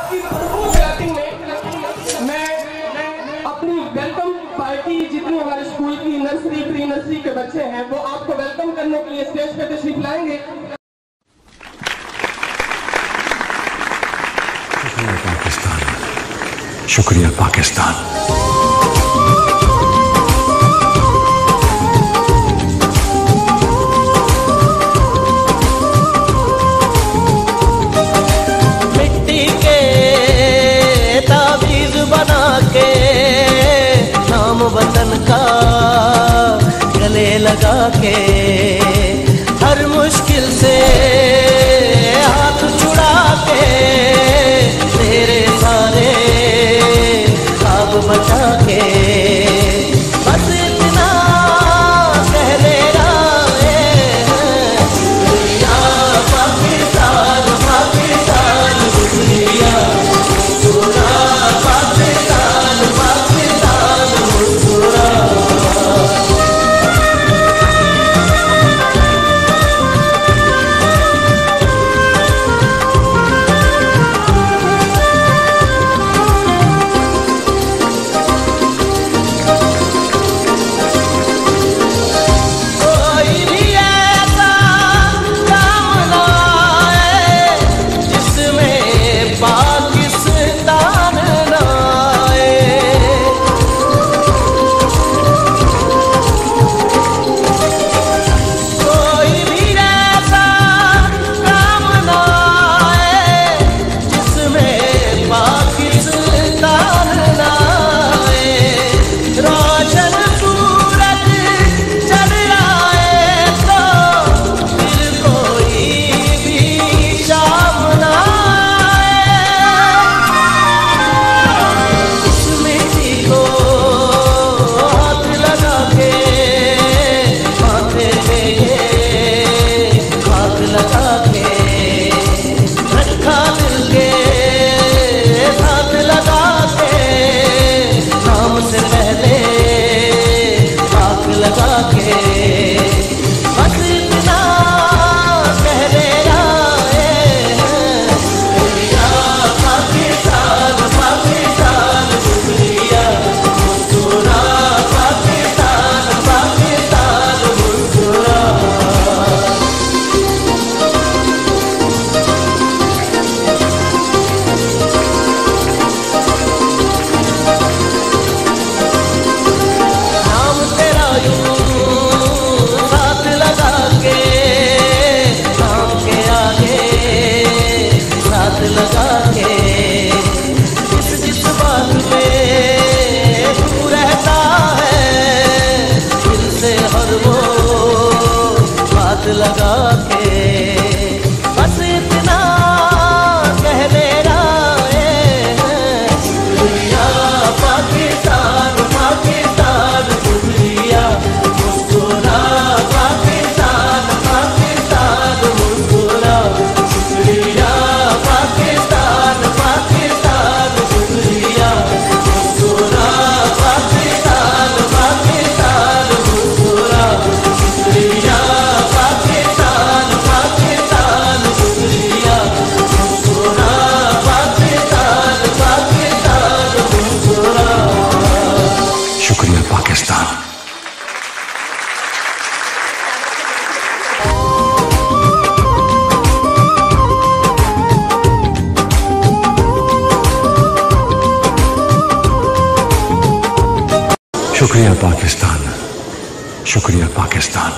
इस अद्भुत बैटिंग में मैं अपनी वेलकम पार्टी जितनी हमारे स्कूल की नर्सरी प्री नर्सरी के बच्चे हैं वो आपको वेलकम करने के लिए स्टेज पे तशरीफ लाएंगे। शुक्रिया पाकिस्तान, शुक्रिया पाकिस्तान। वतन का गले लगा के हर मुश्किल से हाथ छुड़ा के तेरे सारे ख्वाब बचा के बस इतना कह लेना दुनिया पाकिस्तान पाकिस्तान दुनिया पूरा पाकिस्तान पाकिस्तान मुस्कुरा। लगा के बस इतना कह लेना दुनिया पाकिस्तान पाकिस्तान दुनिया मुस्कुरा पाकिस्तान पाकिस्तान मुस्कुरा। शुक्रिया पाकिस्तान पाकिस्तान दुनिया मुस्कुरा पाकिस्तान पाकिस्तान मुस्कुरा। शुक्रिया शुक्रिया पाकिस्तान। शुक्रिया पाकिस्तान, शुक्रिया पाकिस्तान।